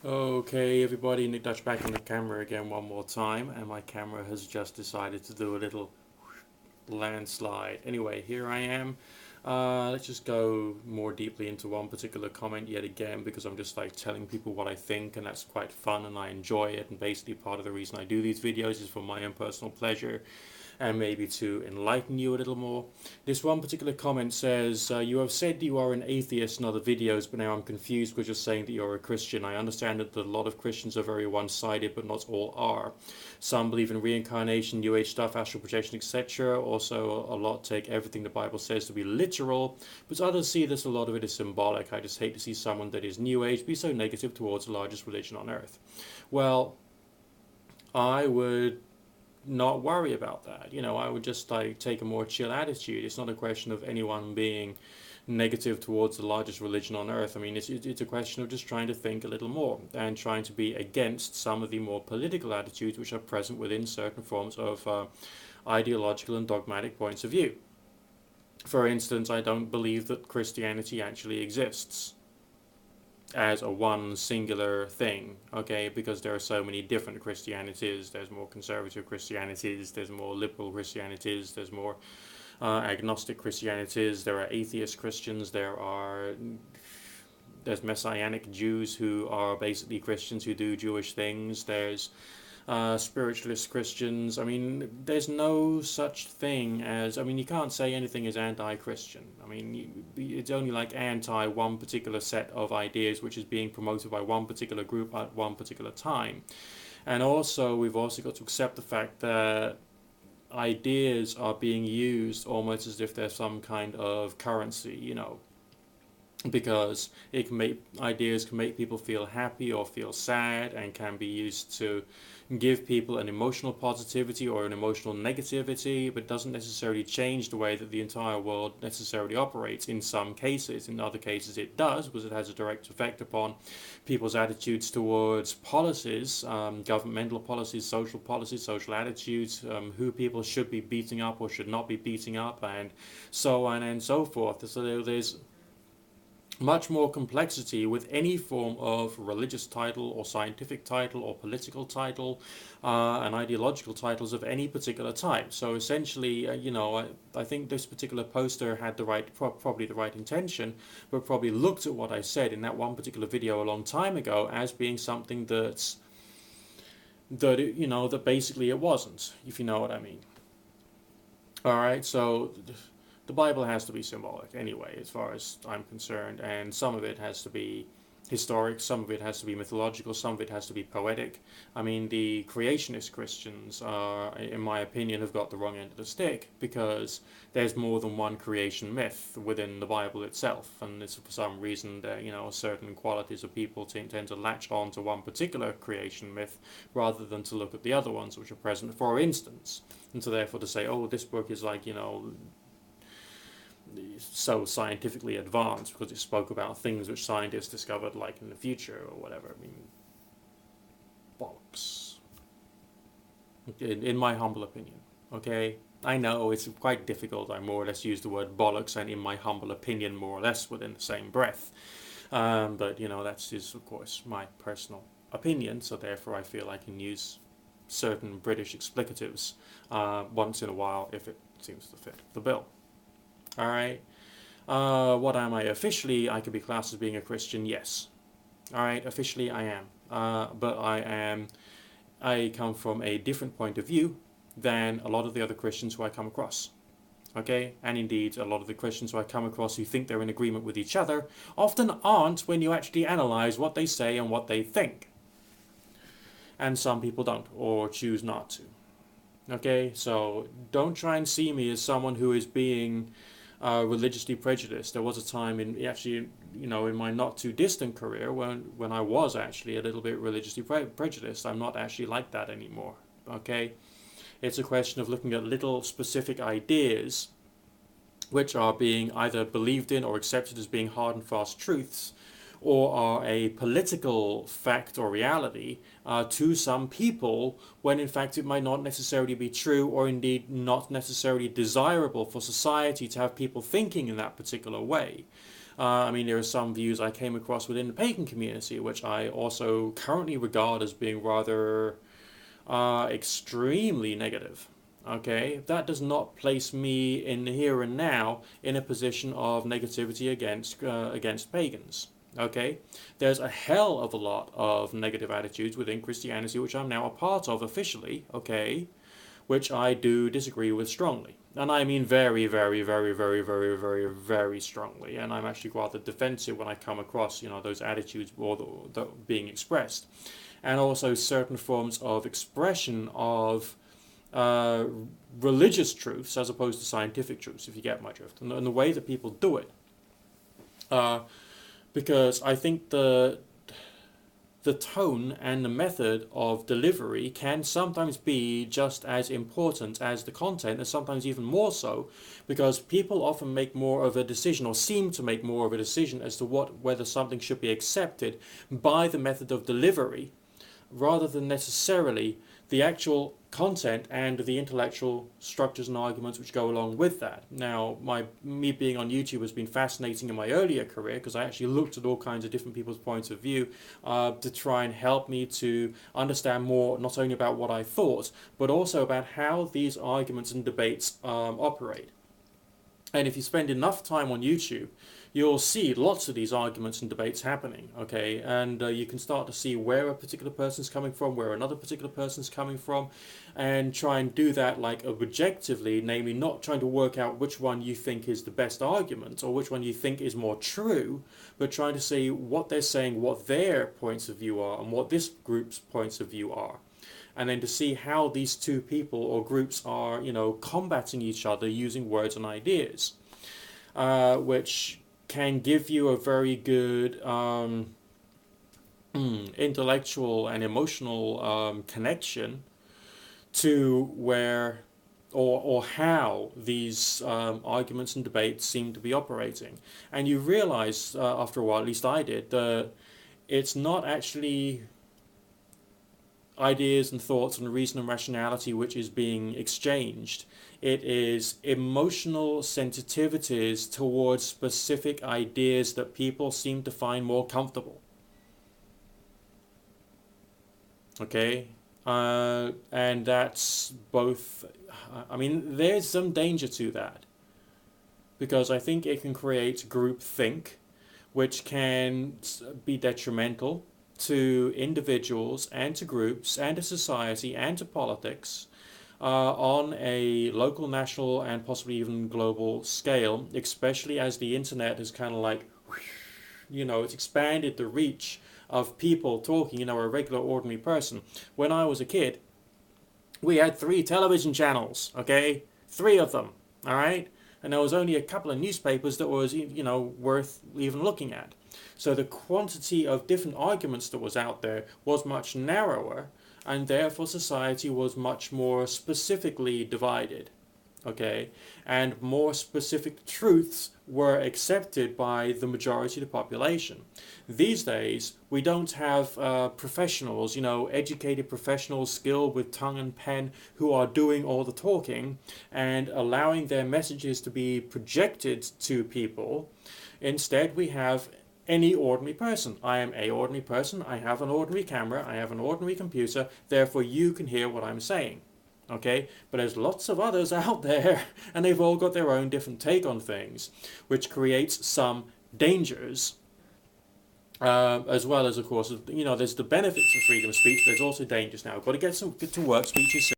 Okay, everybody, Nick Dutch back on the camera again one more time, and my camera has just decided to do a little landslide. Anyway, here I am. Let's just go more deeply into one particular comment yet again because I'm just like telling people what I think, and that's quite fun and I enjoy it. And basically, part of the reason I do these videos is for my own personal pleasure and maybe to enlighten you a little more. This one particular comment says, you have said you are an atheist in other videos, but now I'm confused because you're saying that you're a Christian. I understand that a lot of Christians are very one-sided, but not all are. Some believe in reincarnation, New Age stuff, astral projection, etc. Also, a lot take everything the Bible says to be literal, but others see this a lot of it is symbolic. I just hate to see someone that is New Age be so negative towards the largest religion on earth. Well, I would not worry about that. I would just like take a more chill attitude. It's not a question of anyone being negative towards the largest religion on earth. I mean, it's a question of just trying to think a little more and trying to be against some of the more political attitudes which are present within certain forms of ideological and dogmatic points of view. For instance, I don't believe that Christianity actually exists as a one singular thing, okay? Because there are so many different Christianities. There's more conservative Christianities, there's more liberal Christianities, there's more agnostic Christianities, there are atheist Christians, there's messianic Jews who are basically Christians who do Jewish things, there's spiritualist Christians. I mean, there's no such thing as, I mean, you can't say anything is anti-Christian. I mean, it's only like anti one particular set of ideas which is being promoted by one particular group at one particular time. And also, we've also got to accept the fact that ideas are being used almost as if they're some kind of currency, because ideas can make people feel happy or feel sad and can be used to give people an emotional positivity or an emotional negativity, but doesn't necessarily change the way that the entire world necessarily operates. In some cases, in other cases it does, because it has a direct effect upon people's attitudes towards policies, governmental policies, social attitudes, who people should be beating up or should not be beating up, and so on and so forth. So there's much more complexity with any form of religious title or scientific title or political title and ideological titles of any particular type. So essentially, I think this particular poster had probably the right intention, but probably looked at what I said in that one particular video a long time ago as being something that basically it wasn't, if you know what I mean. All right, so the Bible has to be symbolic anyway, as far as I'm concerned, and some of it has to be historic, some of it has to be mythological, some of it has to be poetic. I mean, the creationist Christians, in my opinion, have got the wrong end of the stick because there's more than one creation myth within the Bible itself, and it's for some reason that certain qualities of people tend to latch on to one particular creation myth rather than to look at the other ones which are present, for instance, and so therefore to say, oh, this book is like so scientifically advanced because it spoke about things which scientists discovered like in the future or whatever. I mean, bollocks. In my humble opinion, okay? I know it's quite difficult. I more or less use the word bollocks and in my humble opinion more or less within the same breath. But, that's just, of course, my personal opinion, so therefore I feel I can use certain British explicatives once in a while if it seems to fit the bill. All right. What am I officially? I could be classed as being a Christian. Yes. All right. Officially, I am. But I come from a different point of view than a lot of the other Christians who I come across. Okay, and indeed, a lot of the Christians who I come across who think they're in agreement with each other often aren't when you actually analyze what they say and what they think. And some people don't, or choose not to. Okay, so don't try and see me as someone who is being religiously prejudiced. There was a time in my not too distant career when I was actually a little bit religiously prejudiced. I'm not actually like that anymore. Okay, it's a question of looking at little specific ideas which are being either believed in or accepted as being hard and fast truths, or are a political fact or reality to some people, when in fact it might not necessarily be true, or indeed not necessarily desirable for society to have people thinking in that particular way. I mean, there are some views I came across within the pagan community, which I also currently regard as being rather extremely negative. Okay, that does not place me in the here and now in a position of negativity against pagans. Okay, there's a hell of a lot of negative attitudes within Christianity, which I'm now a part of officially. Okay, which I do disagree with strongly. And I mean very, very, very, very, very, very, very strongly. And I'm actually rather defensive when I come across, those attitudes or being expressed. And also certain forms of expression of uh, religious truths as opposed to scientific truths, if you get my drift. And the way that people do it. Because I think the tone and the method of delivery can sometimes be just as important as the content, and sometimes even more so, because people often make more of a decision, or seem to make more of a decision, as to whether something should be accepted by the method of delivery, rather than necessarily the actual content and the intellectual structures and arguments which go along with that. Now, me being on YouTube has been fascinating in my earlier career, because I actually looked at all kinds of different people's points of view to try and help me to understand more, not only about what I thought, but also about how these arguments and debates operate. And if you spend enough time on YouTube, you'll see lots of these arguments and debates happening, okay? And you can start to see where a particular person's coming from, where another particular person's coming from, and try and do that like objectively, namely not trying to work out which one you think is the best argument or which one you think is more true, but trying to see what they're saying, what their points of view are, and what this group's points of view are. And then to see how these two people or groups are, combating each other using words and ideas, which can give you a very good intellectual and emotional connection to where or how these arguments and debates seem to be operating. And you realize after a while, at least I did, that it's not actually ideas and thoughts and reason and rationality which is being exchanged. It is emotional sensitivities towards specific ideas that people seem to find more comfortable. Okay? And that's both, I mean, there's some danger to that. Because I think it can create groupthink, which can be detrimental to individuals and to groups and to society and to politics on a local, national, and possibly even global scale, especially as the internet has kind of like, it's expanded the reach of people talking, a regular, ordinary person. When I was a kid, we had 3 television channels, okay? 3 of them, all right? And there was only a couple of newspapers that was, worth even looking at. So the quantity of different arguments that was out there was much narrower, and therefore society was much more specifically divided, okay? And more specific truths were accepted by the majority of the population. These days, we don't have professionals, educated professionals skilled with tongue and pen who are doing all the talking and allowing their messages to be projected to people. Instead, we have any ordinary person. I am a ordinary person. I have an ordinary camera. I have an ordinary computer. Therefore, you can hear what I'm saying. Okay? But there's lots of others out there, and they've all got their own different take on things, which creates some dangers, as well as, of course, there's the benefits of freedom of speech, but there's also dangers now. Got to get to work. Speak to you soon.